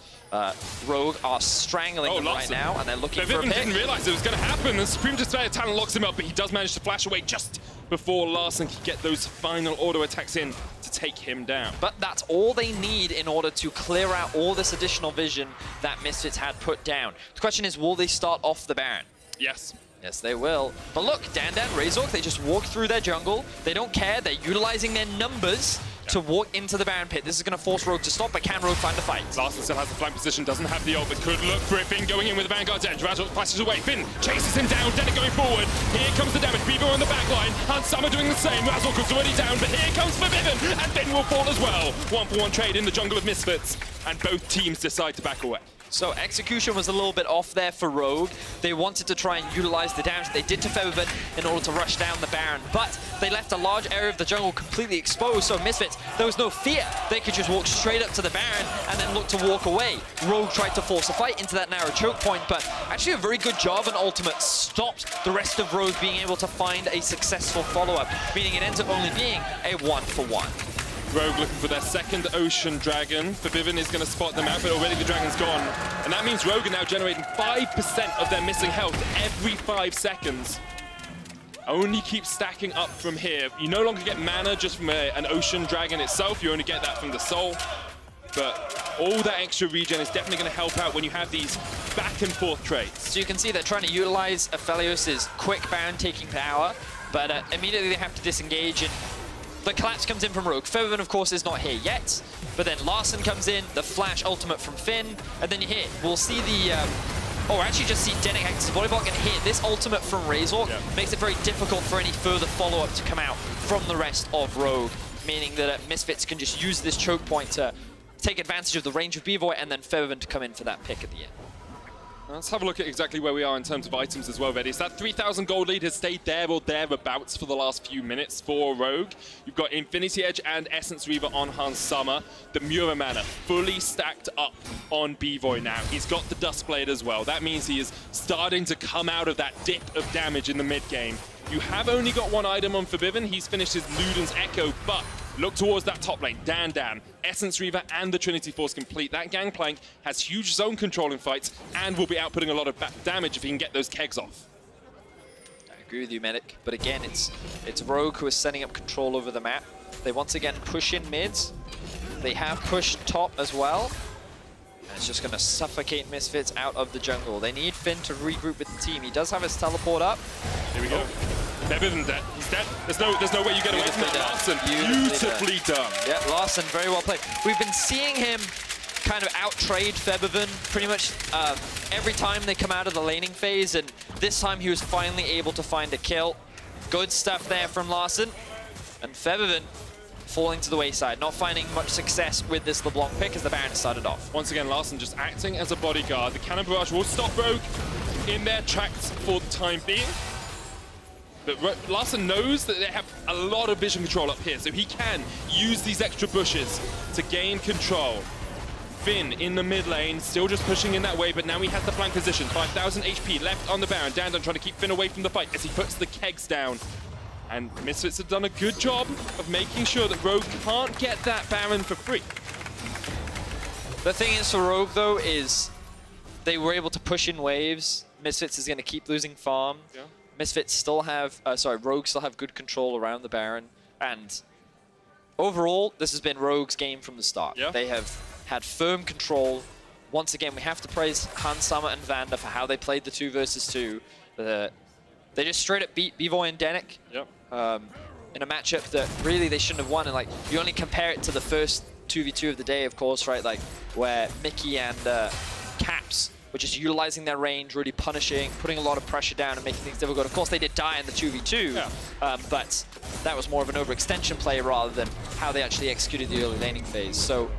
Rogue are strangling them right now, and they're looking for a pick. Didn't realize it was going to happen, and Supreme Despair Talent locks him up, but he does manage to flash away just before Larssen can get those final auto attacks in to take him down. But that's all they need in order to clear out all this additional vision that Misfits had put down. The question is, will they start off the Baron? Yes. Yes, they will. But look, Dandan, Razork, they just walk through their jungle. They don't care. They're utilizing their numbers to walk into the Baron pit. This is going to force Rogue to stop, but can Rogue find a fight? Larssen still has the flank position, doesn't have the ult, but could look for it. Finn going in with the Vanguard's edge. Razork flashes away. Finn chases him down. Dennett going forward. Here comes the damage. Beaver on the back line. And Summer doing the same. Razork is already down, but here comes Forbidden. And Finn will fall as well. 1-for-1 trade in the jungle of Misfits. And both teams decide to back away. So execution was a little bit off there for Rogue. They wanted to try and utilize the damage they did to Featherburn in order to rush down the Baron, but they left a large area of the jungle completely exposed, so Misfits, there was no fear. They could just walk straight up to the Baron and then look to walk away. Rogue tried to force a fight into that narrow choke point, but actually a very good job and ultimate stopped the rest of Rogue being able to find a successful follow-up, meaning it ends up only being a 1-for-1. Rogue looking for their second Ocean Dragon. Forbidden is going to spot them out, but already the Dragon's gone. And that means Rogue are now generating 5% of their missing health every 5 seconds. Only keep stacking up from here. You no longer get mana just from an Ocean Dragon itself. You only get that from the soul. But all that extra regen is definitely going to help out when you have these back and forth trades. So you can see they're trying to utilize Aphelios' quick Baron taking power, but immediately they have to disengage, and the collapse comes in from Rogue. Featherburn, of course, is not here yet, but then Larssen comes in, the flash ultimate from Finn, and then you hit. We'll see the... actually just see Dennett acts as a body block, and hit. This ultimate from Razork makes it very difficult for any further follow-up to come out from the rest of Rogue, meaning that Misfits can just use this choke point to take advantage of the range of B-Boy, and then Featherburn to come in for that pick at the end. Let's have a look at exactly where we are in terms of items as well, Reddy. So that 3,000 gold lead has stayed there or thereabouts for the last few minutes for Rogue. You've got Infinity Edge and Essence Reaver on Hans Summer. The Mura mana fully stacked up on B-Boy now. He's got the Dustblade as well. That means he is starting to come out of that dip of damage in the mid-game. You have only got one item on Forbidden. He's finished his Luden's Echo, but look towards that top lane. Dan, Essence Reaver, and the Trinity Force complete. That Gangplank has huge zone control in fights and will be outputting a lot of damage if he can get those kegs off. I agree with you, Medic. But again, it's Rogue who is setting up control over the map. They once again push in mids. They have pushed top as well. And it's just going to suffocate Misfits out of the jungle. They need Finn to regroup with the team. He does have his teleport up. Here we go. Featherburn dead. He's dead. There's no way you get away from that. Larssen, beautifully done. Yeah, Larssen, very well played. We've been seeing him kind of out-trade Featherburn pretty much every time they come out of the laning phase, and this time he was finally able to find a kill. Good stuff there from Larssen. And Featherburn falling to the wayside, not finding much success with this LeBlanc pick as the Baron started off. Once again, Larssen just acting as a bodyguard. The Cannon Barrage will stop Rogue in their tracks for the time being. But Larssen knows that they have a lot of vision control up here, so he can use these extra bushes to gain control. Finn in the mid lane, still just pushing in that way, but now he has the flank position. 5,000 HP left on the Baron. Dandan trying to keep Finn away from the fight as he puts the kegs down. And Misfits have done a good job of making sure that Rogue can't get that Baron for free. The thing is for Rogue, though, is they were able to push in waves. Misfits is going to keep losing farm. Yeah. Misfits still have, Rogue still have good control around the Baron, and overall, this has been Rogue's game from the start. Yeah. They have had firm control. Once again, we have to praise Hansama and Vanda for how they played the 2 versus 2. They just straight up beat B-Boy and Denick in a matchup that really they shouldn't have won. And like, you only compare it to the first 2v2 of the day, of course, right? Like where Mickey and Caps were just utilizing their range, really punishing, putting a lot of pressure down and making things difficult. Of course, they did die in the 2v2, but that was more of an overextension play rather than how they actually executed the early laning phase. So,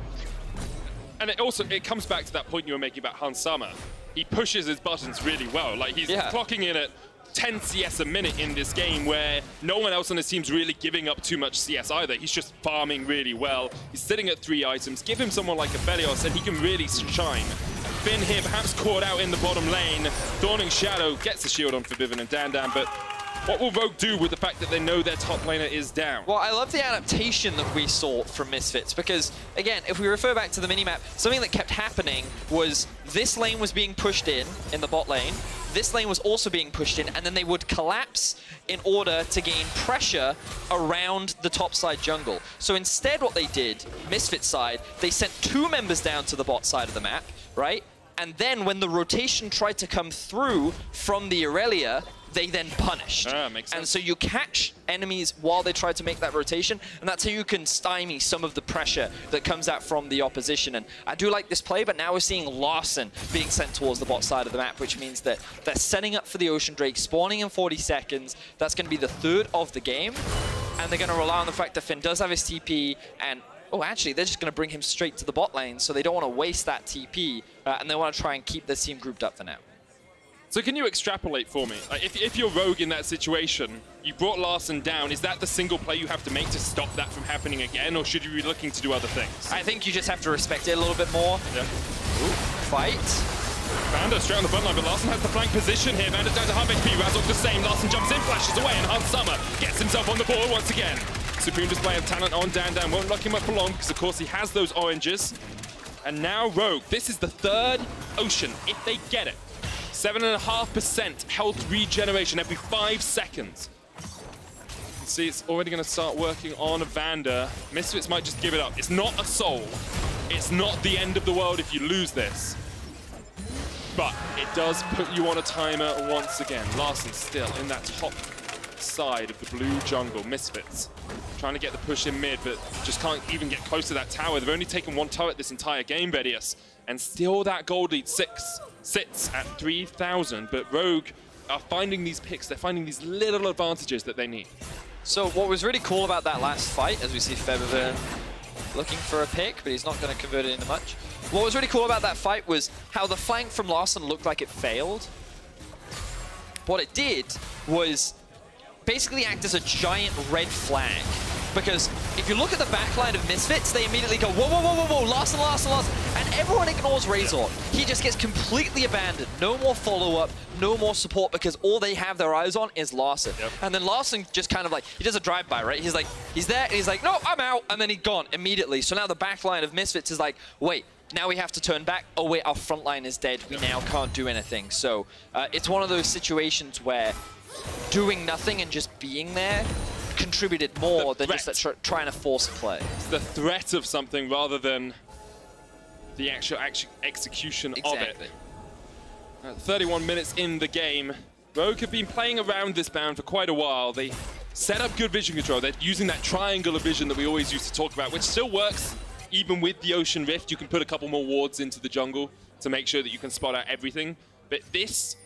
and it comes back to that point you were making about Hansama. He pushes his buttons really well. Like he's clocking in at 10 CS a minute in this game where no one else on his team's really giving up too much CS either. He's just farming really well. He's sitting at 3 items. Give him someone like a Felios and he can really shine. Finn here perhaps caught out in the bottom lane. Dawning Shadow gets the shield on for Vivian and Dandan, but what will Rogue do with the fact that they know their top laner is down? Well, I love the adaptation that we saw from Misfits because, again, if we refer back to the minimap, something that kept happening was this lane was being pushed in the bot lane, this lane was also being pushed in, and then they would collapse in order to gain pressure around the top side jungle. So instead what they did, Misfits side, they sent 2 members down to the bot side of the map, right? And then when the rotation tried to come through from the Aurelia, they then punished. Makes sense. And so you catch enemies while they try to make that rotation, and that's how you can stymie some of the pressure that comes out from the opposition. And I do like this play, but now we're seeing Larssen being sent towards the bot side of the map, which means that they're setting up for the Ocean Drake, spawning in 40 seconds. That's going to be the 3rd of the game, and they're going to rely on the fact that Finn does have his TP, and oh, actually, they're just going to bring him straight to the bot lane, so they don't want to waste that TP, and they want to try and keep this team grouped up for now. So can you extrapolate for me? Like if you're Rogue in that situation, you brought Larssen down, is that the single play you have to make to stop that from happening again, or should you be looking to do other things? I think you just have to respect it a little bit more. Yeah. Ooh, fight. Vanda straight on the front line, but Larssen has the flank position here. Vanda's down to half HP, Razork the same. Larssen jumps in, flashes away, and Hansama gets himself on the board once again. Supreme display of talent on Dandan, won't lock him up for long, because of course he has those oranges. And now Rogue, this is the 3rd Ocean, if they get it. 7.5% health regeneration every 5 seconds. You can see it's already going to start working on Vanda. Misfits might just give it up. It's not a soul. It's not the end of the world if you lose this. But it does put you on a timer once again. Larssen still in that top side of the blue jungle. Misfits trying to get the push in mid, but just can't even get close to that tower. They've only taken 1 turret this entire game, Vedius. And still that gold lead sits at 3,000, but Rogue are finding these picks. They're finding these little advantages that they need. So what was really cool about that last fight, as we see Febiven looking for a pick, but he's not going to convert it into much. What was really cool about that fight was how the flank from Larssen looked like it failed. What it did was basically act as a giant red flag. Because if you look at the backline of Misfits, they immediately go, whoa, whoa, whoa, whoa, whoa, Larssen, Larssen, Larssen. And everyone ignores Razor. He just gets completely abandoned. No more follow-up, no more support, because all they have their eyes on is Larssen. And then Larssen just kind of like, he does a drive-by, right? He's like, he's there, and he's like, no, I'm out. And then he's gone immediately. So now the backline of Misfits is like, wait, now we have to turn back. Oh, wait, our front line is dead. We now can't do anything. So it's one of those situations where doing nothing and just being there contributed more than just that trying to force a play. It's the threat of something rather than the actual execution of it. 31 minutes in the game. Rogue have been playing around this bound for quite a while. They set up good vision control. They're using that triangular vision that we always used to talk about, which still works even with the Ocean Rift. You can put a couple more wards into the jungle to make sure that you can spot out everything. But this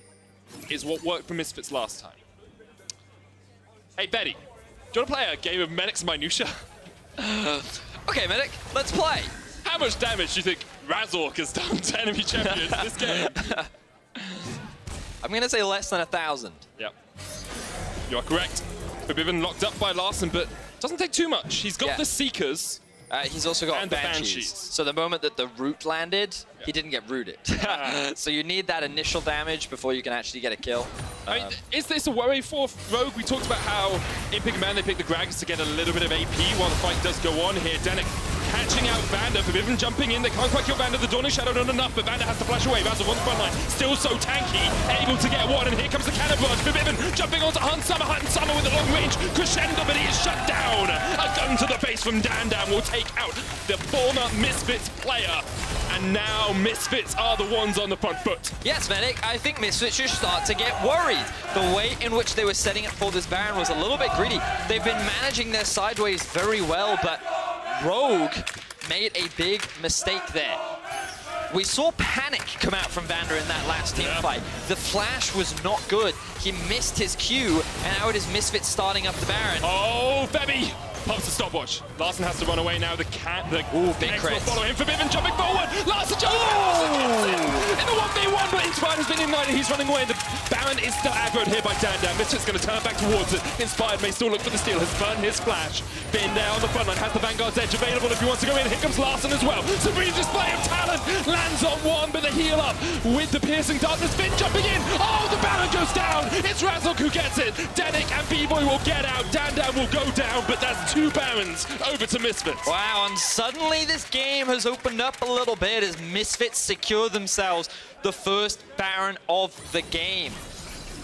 is what worked for Misfits last time. Hey, Betty. Do you want to play a game of Medic's Minutia? Okay, Medic, let's play. How much damage do you think Razork has done to enemy champions this game? I'm going to say less than 1,000. Yep. You are correct. Forbidden locked up by Larssen, but doesn't take too much. He's got the Seekers. He's also got Banshees. So the moment that the root landed, he didn't get rooted. So you need that initial damage before you can actually get a kill. I mean, is this a worry for Rogue? We talked about how in Pick a Man they picked the Gragas to get a little bit of AP while the fight does go on here. Denick catching out Vander. Forbidden jumping in. They can't quite kill Vander. The Dawning Shadow not enough, but Vander has to flash away. Razzle on the front line. Still so tanky. Able to get one, and here comes the cannon barrage. Forbidden jumping onto Hansama. Hansama with a long range crescendo, but he is shut down. A gun to the face from Dandan will take out the former Misfits player. And now Misfits are the ones on the front foot. Yes, Medic, I think Misfits should start to get worried. The way in which they were setting up for this Baron was a little bit greedy. They've been managing their sideways very well, but Rogue made a big mistake there. We saw panic come out from Vander in that last team fight. The flash was not good. He missed his cue, and now it is Misfits starting up the Baron. Oh, Febby! Pops the stopwatch. Larson has to run away now. The big X crit. will follow him. Forbidden jumping forward. Larson jumps in the 1v1, but Inspired has been ignited. He's running away. The Baron is still aggroed here by Dandan. Misfits going to turn back towards it. Inspired may still look for the steal. Has burned his flash. Been there on the front line. Has the Vanguard's edge available if he wants to go in. Here comes Larson as well. Supreme display of talent. Lands on one, but the heal up with the piercing darkness. Finn jumping in. Oh, the Baron goes down. It's Razzle who gets it. Denik and B-Boy will get out. Dandan will go down, but that's 2 Barons over to Misfits. Wow, and suddenly this game has opened up a little bit as Misfits secure themselves the first Baron of the game.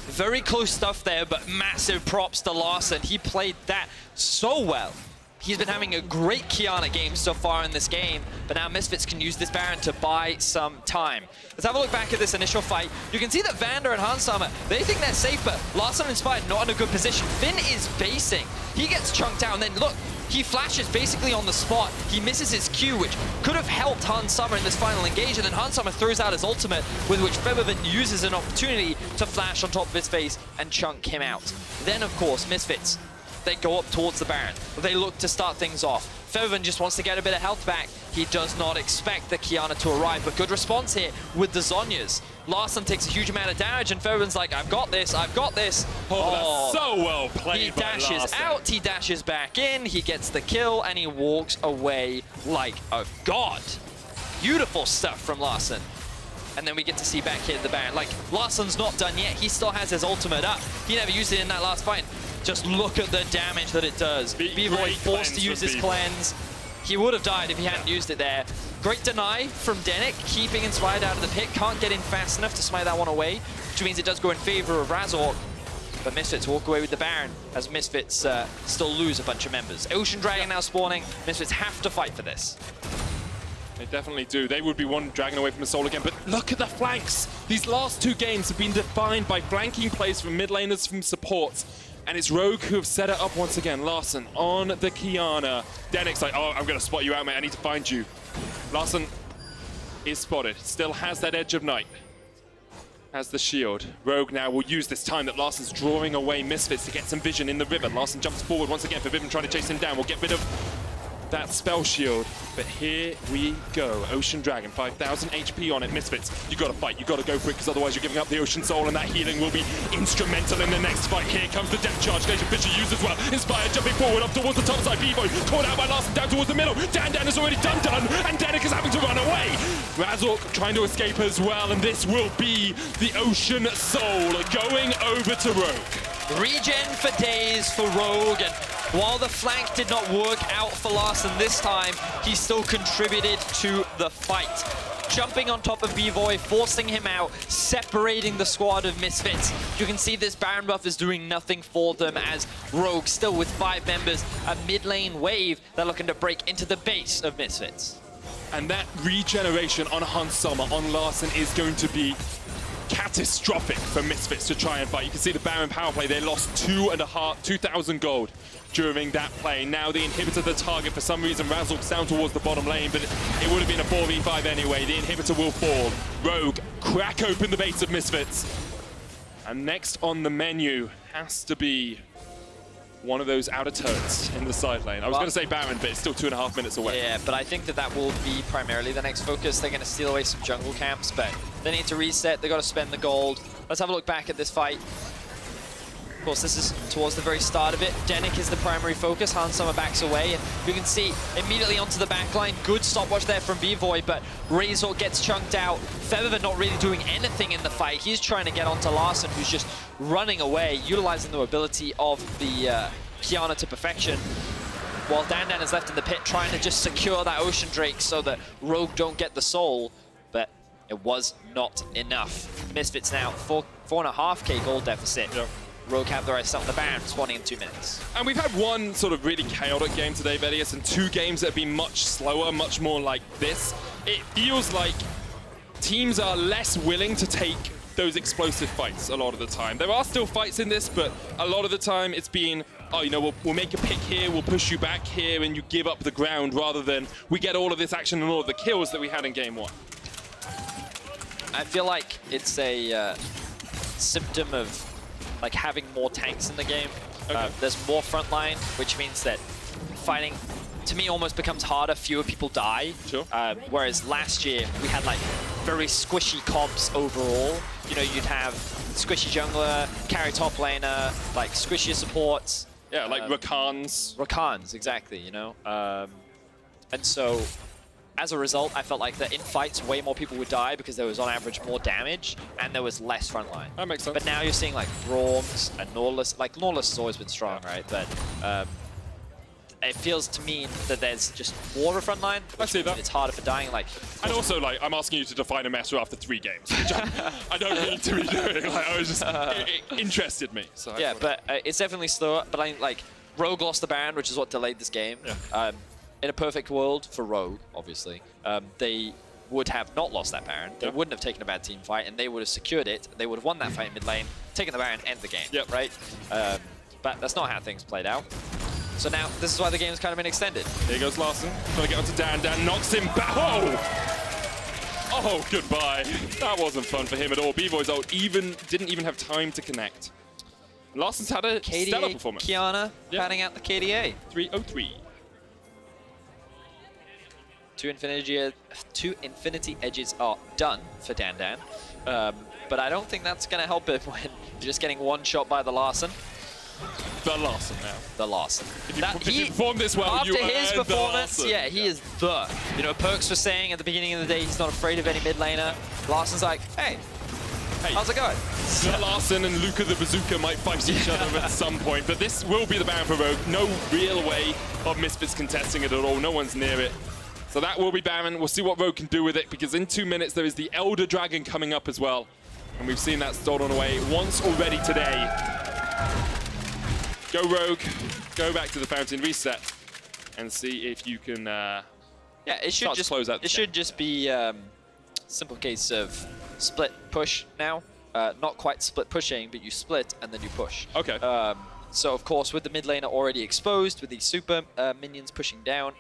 Very close stuff there, but massive props to Larson. He played that so well. He's been having a great Qiyana game so far in this game, but now Misfits can use this Baron to buy some time. Let's have a look back at this initial fight. You can see that Vander and Hansama, they think they're safe, but Larson Inspired not in a good position. Finn is basing. He gets chunked down, then look, he flashes basically on the spot. He misses his Q, which could have helped Hansama in this final engage, and then Hansama throws out his ultimate, with which Featherman uses an opportunity to flash on top of his face and chunk him out. Then, of course, Misfits, they go up towards the Baron. They look to start things off. Featherman just wants to get a bit of health back. He does not expect the Qiyana to arrive, but good response here with the Zhonyas. Larson takes a huge amount of damage, and Featherman's like, I've got this, I've got this. Oh, that's so well played. He dashes out, he dashes back in, he gets the kill, and he walks away like a god. Beautiful stuff from Larson. And then we get to see back here the Baron. Like, Larson's not done yet. He still has his ultimate up. He never used it in that last fight. Just look at the damage that it does. B-Boy forced to use his cleanse. He would have died if he hadn't used it there. Great deny from Denik, keeping Inspired out of the pit. Can't get in fast enough to smite that one away, which means it does go in favor of Razork. But Misfits walk away with the Baron, as Misfits still lose a bunch of members. Ocean Dragon now spawning. Misfits have to fight for this. They definitely do. They would be one dragon away from a soul again, but look at the flanks. These last 2 games have been defined by flanking plays from mid laners, from supports. And it's Rogue who have set it up once again. Larson on the Qiyana. Denik's like, oh, I'm going to spot you out, mate. I need to find you. Larson is spotted. Still has that edge of night. Has the shield. Rogue now will use this time that Larson's drawing away Misfits to get some vision in the river. Larson jumps forward once again. Forbidden trying to chase him down. We'll get rid of that spell shield, but here we go. Ocean Dragon, 5,000 HP on it. Misfits, you gotta fight, you gotta go for it, because otherwise you're giving up the Ocean Soul, and that healing will be instrumental in the next fight. Here comes the death charge. Glacier Fisher used as well. Inspired jumping forward up towards the top side. B-Boy caught out by Larson down towards the middle. Dandan is already done, and Denik is having to run away. Razork trying to escape as well, and this will be the Ocean Soul going over to Rogue. Regen for days for Rogue, and while the flank did not work out for Larson this time, he still contributed to the fight. Jumping on top of B-Boy, forcing him out, separating the squad of Misfits. You can see this Baron buff is doing nothing for them, as Rogue, still with 5 members, a mid lane wave, they're looking to break into the base of Misfits. And that regeneration on Hansama, on Larson, is going to be catastrophic for Misfits to try and fight. You can see the Baron power play, they lost 2,000 gold during that play. Now the inhibitor the target. For some reason Razork's down towards the bottom lane, but it would have been a 4v5 anyway. The inhibitor will fall. Rogue crack open the base of Misfits. And next on the menu has to be one of those outer turrets in the side lane. I was going to say Baron, but it's still 2.5 minutes away. Yeah, but I think that will be primarily the next focus. They're going to steal away some jungle camps, but they need to reset. They've got to spend the gold. Let's have a look back at this fight. Of course, this is towards the very start of it. Denik is the primary focus. Hansama backs away, and you can see immediately onto the backline. Good stopwatch there from B-Boy, but Razor gets chunked out. Featherman not really doing anything in the fight. He's trying to get onto Larson, who's just running away, utilizing the ability of the Qiyana to perfection. while DanDan is left in the pit trying to just secure that Ocean Drake so that Rogue don't get the soul, but it was not enough. Misfits now 4.5k gold deficit. Yep. Rogue have the rest up the Baron, spawning in 2 minutes. And we've had one sort of really chaotic game today, Vedius, and 2 games that have been much slower, much more like this. It feels like teams are less willing to take those explosive fights a lot of the time. There are still fights in this, but a lot of the time it's been, oh, you know, we'll make a pick here, we'll push you back here, and you give up the ground, rather than we get all of this action and all of the kills that we had in game 1. I feel like it's a symptom of like having more tanks in the game. Okay. There's more frontline, which means that fighting, to me, almost becomes harder. Fewer people die. Sure. Whereas last year, we had like very squishy comps overall. You know, you'd have squishy jungler, carry top laner, like squishy supports. Yeah, like Rakans. Rakans, exactly, you know? And so, as a result, I felt like that in fights, way more people would die because there was, on average, more damage, and there was less frontline. That makes sense. But now you're seeing, like, Braums and Nautilus. Like, Nautilus has always been strong, right? But it feels to me that there's just more of a frontline. I see that. It's harder for dying, like... And also, like, I'm asking you to define a meta after 3 games, which I don't need to be doing. Like, I was just... it interested me. So yeah, but it's definitely slower. But I like, Rogue lost the Baron, which is what delayed this game. Yeah. In a perfect world, for Rogue, obviously, they would have not lost that Baron. They wouldn't have taken a bad team fight, and they would have secured it. They would have won that fight in mid lane, taken the Baron, end the game, right? But that's not how things played out. So now, this is why the game's kind of been extended. Here goes Larson, trying to get onto DanDan, knocks him back. Oh! Oh, goodbye. That wasn't fun for him at all. B-Boy's ult didn't even have time to connect. Larson's had a stellar performance. Kiana batting out the KDA. 303. 2 Infinity Edges are done for DanDan. But I don't think that's going to help him when you're just getting one shot by the Larson. The Larson now. The Larson. If you perform this well, after you his earned performance, the yeah, he is the. You know, Perks was saying at the beginning of the day he's not afraid of any mid laner. Larson's like, hey, how's it going? The Larson and Luca the Bazooka might fight each other at some point, but this will be the Baron for Rogue. No real way of Misfits contesting it at all. No one's near it. So that will be Baron. We'll see what Rogue can do with it, because in 2 minutes there is the Elder Dragon coming up as well. And we've seen that stolen away once already today. Go Rogue, go back to the fountain, reset, and see if you can it should just close out. It should just be simple case of split push now. Not quite split pushing, but you split and then you push. Okay. So of course, with the mid laner already exposed, with these super minions pushing down,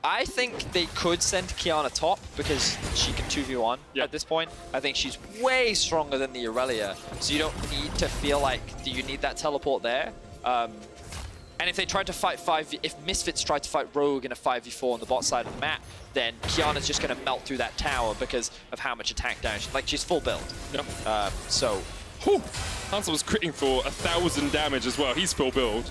I think they could send Kiana top because she can 2v1 at this point. I think she's way stronger than the Aurelia, so you don't need to feel like, do you need that teleport there? And if they tried to fight if Misfits tried to fight Rogue in a 5v4 on the bot side of the map, then Kiana's just going to melt through that tower because of how much attack damage. Like, she's full build. Yep. So... Whew. Hansel was critting for 1,000 damage as well. He's full build.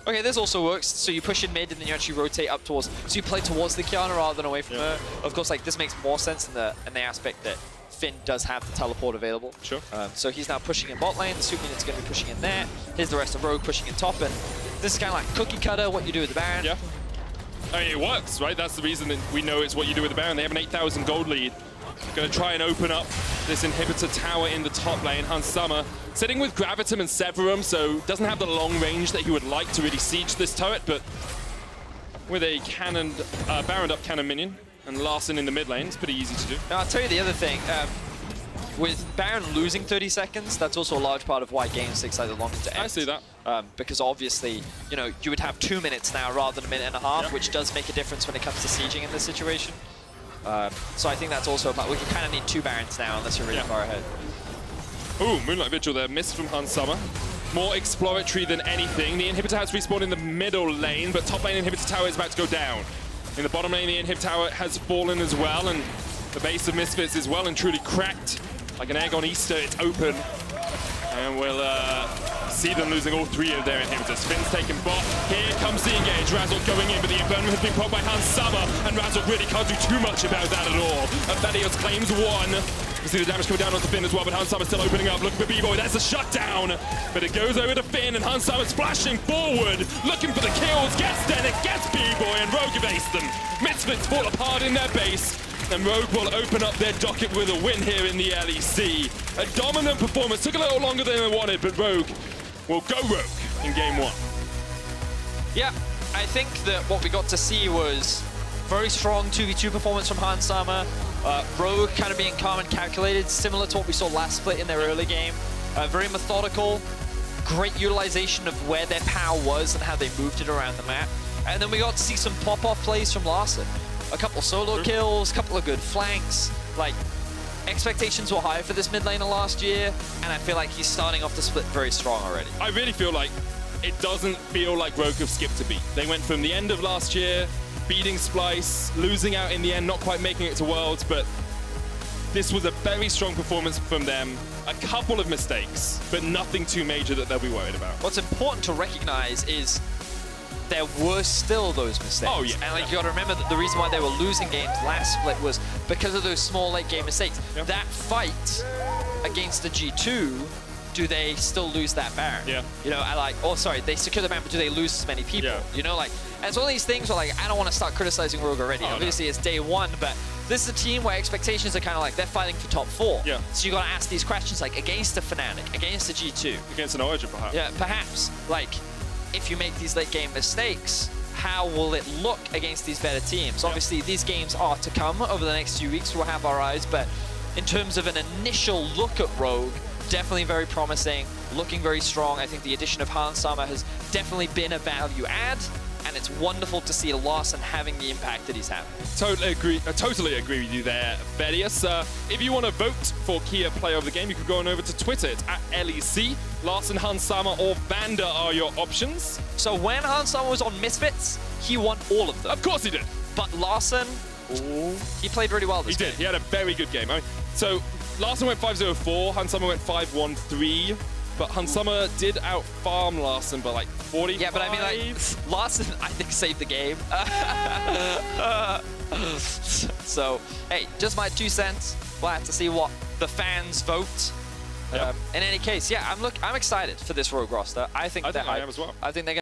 Okay, this also works. So you push in mid and then you actually rotate up towards... So you play towards the Kiana rather than away from her. Of course, like, this makes more sense in the aspect that Finn does have the teleport available. Sure. So he's now pushing in bot lane. The super unit's going to be pushing in there. Here's the rest of Rogue pushing in top. And this is kind of like cookie cutter, what you do with the Baron. Yeah. I mean, it works, right? That's the reason that we know it's what you do with the Baron. They have an 8,000 gold lead. Going to try and open up this inhibitor tower in the top lane. Hans Summer sitting with Gravitum and Severum, so doesn't have the long range that he would like to really siege this turret, but with a cannon, Baroned up cannon minion and Larson in the mid lane, it's pretty easy to do. Now, I'll tell you the other thing. With Baron losing 30 seconds, that's also a large part of why games take slightly longer to end. I see that. Because obviously, you know, you would have 2 minutes now rather than a minute and a half, which does make a difference when it comes to sieging in this situation. So I think that's also about, we kind of need 2 Barons now unless you're really far ahead. Ooh, Moonlight Vigil there, missed from Hans Summer. More exploratory than anything. The inhibitor has respawned in the middle lane, but top lane inhibitor tower is about to go down. In the bottom lane, the inhibitor tower has fallen as well, and the base of Misfits is well and truly cracked. Like an egg on Easter, it's open. And we'll see them losing all 3 of their inhibitors. Finn's taken bot. Here comes the engage. Razzle going in, but the Inferno has been popped by Hans Summer, and Razzle really can't do too much about that at all. Aphelios claims 1. We see the damage coming down onto Finn as well, but Hansammer's still opening up. Looking for B-Boy. There's a shutdown. But it goes over to Finn, and Hansammer's flashing forward, looking for the kills. Gets Dennis, gets B-Boy, and Rogue evades them. Misfits fall apart in their base, and Rogue will open up their docket with a win here in the LEC. A dominant performance. Took a little longer than they wanted, but Rogue will go Rogue in game 1. Yeah, I think that what we got to see was very strong 2v2 performance from Hansammer. Rogue kind of being calm and calculated, similar to what we saw last split in their early game. Very methodical, great utilization of where their power was and how they moved it around the map. And then we got to see some pop-off plays from Larssen. A couple solo kills, a couple of good flanks. Like, expectations were high for this mid laner last year, and I feel like he's starting off the split very strong already. I really feel like it doesn't feel like Rogue have skipped a beat. They went from the end of last year, beating Splice, losing out in the end, not quite making it to Worlds, but this was a very strong performance from them. A couple of mistakes, but nothing too major that they'll be worried about. What's important to recognize is there were still those mistakes. Oh, yeah. And like, you got to remember that the reason why they were losing games last split was because of those small late game mistakes. Yeah. That fight against the G2, do they still lose that Baron? Yeah. You know, they secure the map, but do they lose as many people? Yeah. You know, like, and it's one of these things where, like, I don't want to start criticizing Rogue already. Obviously, it's day 1, but this is a team where expectations are kind of like they're fighting for top 4. Yeah. So you got to ask these questions, like, against a Fnatic, against a G2. Against an Origin, perhaps. Yeah, perhaps. Like, if you make these late game mistakes, how will it look against these better teams? Yeah. Obviously, these games are to come over the next few weeks. We'll have our eyes, but in terms of an initial look at Rogue, definitely very promising, looking very strong. I think the addition of Hansammer has definitely been a value add, and it's wonderful to see Larssen having the impact that he's having. Totally agree with you there, Vedius. If you want to vote for Kia Player of the Game, you can go on over to Twitter. It's at LEC. Larssen, Hansammer, or Vander are your options. So when Hansammer was on Misfits, he won all of them. Of course he did. But Larssen, he played really well this game. He did. He had a very good game. So Larssen went 5-0-4, Hansammer went 5-1-3. But Hansammer did out-farm Larssen by like 45. Yeah, but I mean, like, Larssen, I think, saved the game. So, hey, just my 2 cents. We'll have to see what the fans vote. Yep. In any case, yeah, I'm excited for this Rogue roster. I think I am as well. I think they're